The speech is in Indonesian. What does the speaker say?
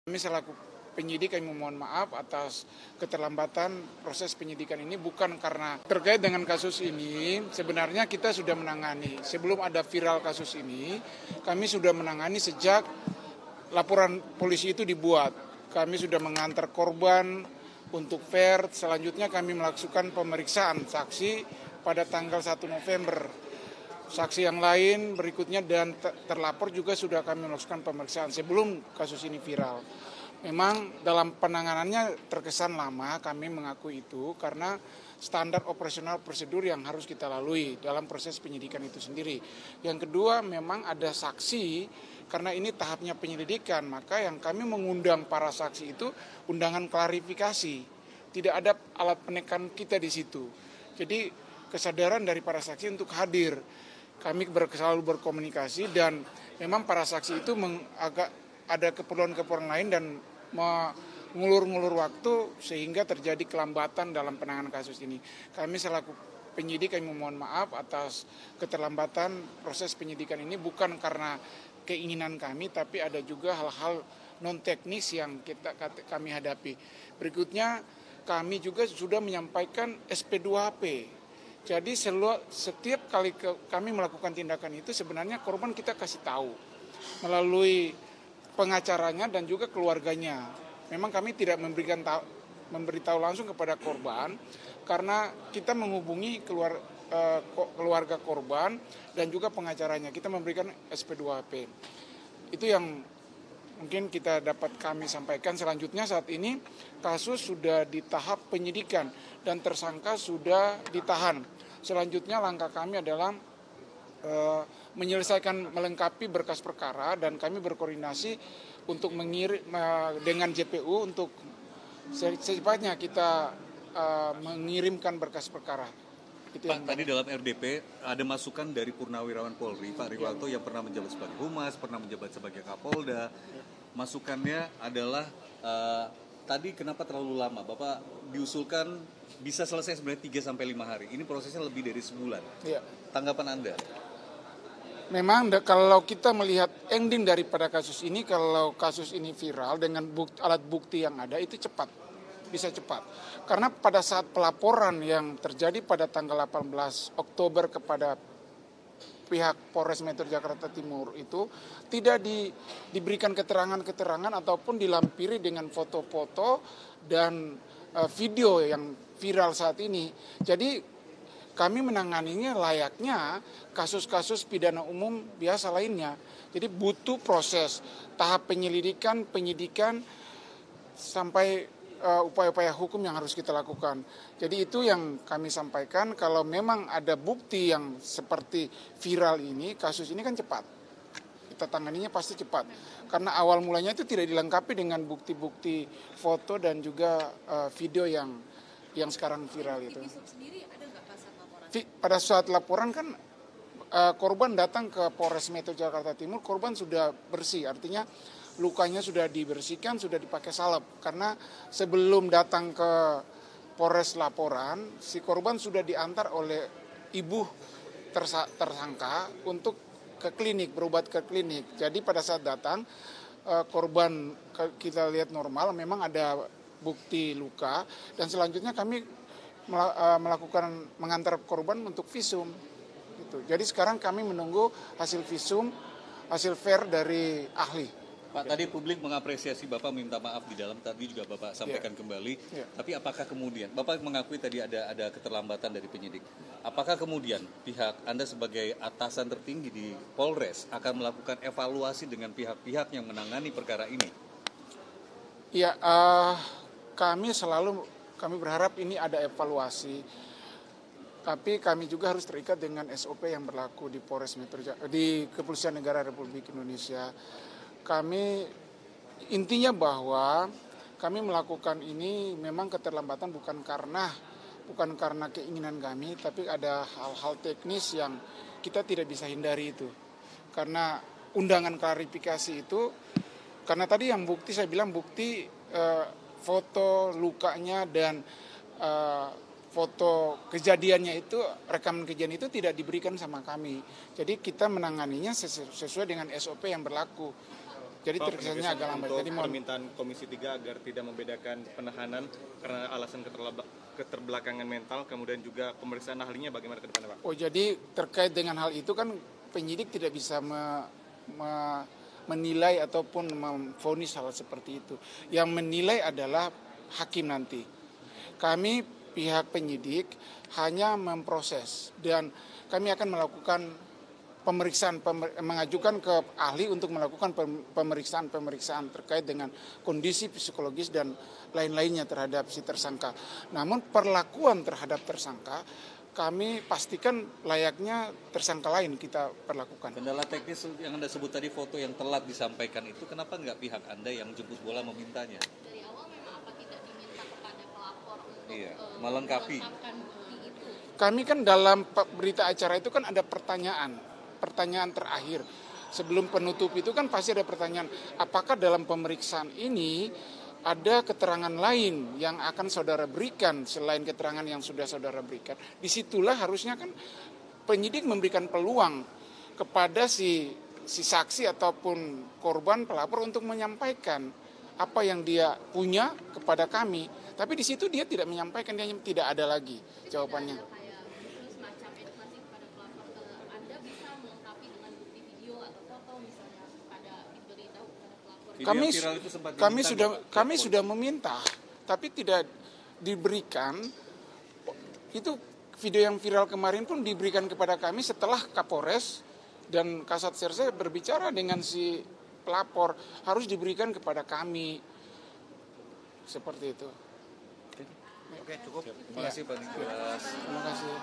Kami selaku penyidik kami memohon maaf atas keterlambatan proses penyidikan ini, bukan karena terkait dengan kasus ini. Sebenarnya kita sudah menangani sebelum ada viral kasus ini, kami sudah menangani sejak laporan polisi itu dibuat. Kami sudah mengantar korban untuk fair. Selanjutnya kami melakukan pemeriksaan saksi pada tanggal 1 November. Saksi yang lain berikutnya dan terlapor juga sudah kami melakukan pemeriksaan sebelum kasus ini viral. Memang dalam penanganannya terkesan lama, kami mengakui itu karena standar operasional prosedur yang harus kita lalui dalam proses penyidikan itu sendiri. Yang kedua, memang ada saksi, karena ini tahapnya penyelidikan, maka yang kami mengundang para saksi itu undangan klarifikasi. Tidak ada alat penekan kita di situ. Jadi kesadaran dari para saksi untuk hadir. Kami selalu berkomunikasi dan memang para saksi itu agak ada keperluan-keperluan lain dan mengulur-ngulur waktu sehingga terjadi kelambatan dalam penanganan kasus ini. Kami selaku penyidik kami memohon maaf atas keterlambatan proses penyidikan ini, bukan karena keinginan kami, tapi ada juga hal-hal non teknis yang kami hadapi. Berikutnya kami juga sudah menyampaikan SP2HP. Jadi setiap kali kami melakukan tindakan itu sebenarnya korban kita kasih tahu melalui pengacaranya dan juga keluarganya. Memang kami tidak memberitahu langsung kepada korban karena kita menghubungi keluarga korban dan juga pengacaranya. Kita memberikan SP2HP. Itu yang mungkin kita dapat kami sampaikan. Selanjutnya saat ini kasus sudah di tahap penyidikan dan tersangka sudah ditahan. Selanjutnya langkah kami adalah menyelesaikan melengkapi berkas perkara dan kami berkoordinasi untuk mengirim dengan JPU untuk secepatnya kita mengirimkan berkas perkara. Itu Pak, tadi dalam RDP ada masukan dari Purnawirawan Polri, Pak Rivalto yang pernah menjabat sebagai Humas, pernah menjabat sebagai Kapolda. Masukannya adalah tadi kenapa terlalu lama? Bapak diusulkan bisa selesai sebenarnya 3-5 hari. Ini prosesnya lebih dari sebulan. Ya. Tanggapan Anda? Memang kalau kita melihat ending daripada kasus ini, kalau kasus ini viral dengan alat bukti yang ada itu cepat, bisa cepat. Karena pada saat pelaporan yang terjadi pada tanggal 18 Oktober kepada pihak Polres Metro Jakarta Timur itu tidak diberikan keterangan-keterangan ataupun dilampiri dengan foto-foto dan video yang viral saat ini. Jadi kami menanganinya layaknya kasus-kasus pidana umum biasa lainnya. Jadi butuh proses tahap penyelidikan, penyidikan sampai upaya-upaya hukum yang harus kita lakukan. Jadi itu yang kami sampaikan, kalau memang ada bukti yang seperti viral ini, kasus ini kan cepat. Kita tanganinya pasti cepat. Karena awal mulanya itu tidak dilengkapi dengan bukti-bukti foto dan juga video yang sekarang viral itu. Pada saat laporan kan korban datang ke Polres Metro Jakarta Timur, korban sudah bersih, artinya lukanya sudah dibersihkan, sudah dipakai salep. Karena sebelum datang ke Polres laporan, si korban sudah diantar oleh ibu tersangka untuk ke klinik, berobat ke klinik. Jadi pada saat datang, korban kita lihat normal, memang ada bukti luka. Dan selanjutnya kami mengantar korban untuk visum. Gitu. Jadi sekarang kami menunggu hasil visum, hasil fair dari ahli. Pak, tadi publik mengapresiasi Bapak minta maaf di dalam, tadi juga Bapak sampaikan kembali. Tapi apakah kemudian, Bapak mengakui tadi ada keterlambatan dari penyidik. Apakah kemudian pihak Anda sebagai atasan tertinggi di Polres akan melakukan evaluasi dengan pihak-pihak yang menangani perkara ini? Ya, kami berharap ini ada evaluasi. Tapi kami juga harus terikat dengan SOP yang berlaku di Polres Metro di Kepolisian Negara Republik Indonesia. Kami intinya bahwa kami melakukan ini memang keterlambatan bukan karena keinginan kami, tapi ada hal-hal teknis yang kita tidak bisa hindari itu. Karena undangan klarifikasi itu, karena tadi yang bukti saya bilang bukti foto lukanya dan foto kejadiannya itu, rekaman kejadian itu tidak diberikan sama kami. Jadi kita menanganinya sesuai dengan SOP yang berlaku. Jadi terkesannya agak lambat. Untuk Jadi permintaan Komisi 3 agar tidak membedakan penahanan karena alasan keterbelakangan mental, kemudian juga pemeriksaan ahlinya bagaimana ke depannya, Pak? Oh, jadi terkait dengan hal itu kan penyidik tidak bisa menilai ataupun memvonis hal seperti itu. Yang menilai adalah hakim nanti. Kami pihak penyidik hanya memproses dan kami akan melakukan pemeriksaan, mengajukan ke ahli untuk melakukan pemeriksaan terkait dengan kondisi psikologis dan lain-lainnya terhadap si tersangka. Namun perlakuan terhadap tersangka kami pastikan layaknya tersangka lain kita perlakukan. Kendala teknis yang Anda sebut tadi, foto yang telat disampaikan itu, kenapa nggak pihak Anda yang jemput bola memintanya? Dari awal memang apa tidak diminta kepada pelapor untuk melengkapi melengkapkan bukti itu? Kami kan dalam berita acara itu kan ada pertanyaan terakhir. Sebelum penutup itu kan pasti ada pertanyaan, apakah dalam pemeriksaan ini ada keterangan lain yang akan saudara berikan selain keterangan yang sudah saudara berikan. Disitulah harusnya kan penyidik memberikan peluang kepada si saksi ataupun korban pelapor untuk menyampaikan apa yang dia punya kepada kami. Tapi di situ dia tidak menyampaikan, dia tidak ada lagi jawabannya. Kayak semacam edukasi kepada pelapor, Anda bisa melengkapi dengan bukti video atau foto misalnya ada diberitahu kepada pelapor. Video yang viral itu sempat Kami sudah meminta, tapi tidak diberikan. Itu video yang viral kemarin pun diberikan kepada kami setelah Kapolres dan Kasat Serse berbicara dengan si pelapor, harus diberikan kepada kami. Seperti itu. Oke, cukup. Terima kasih Pak Nikolas. Terima kasih.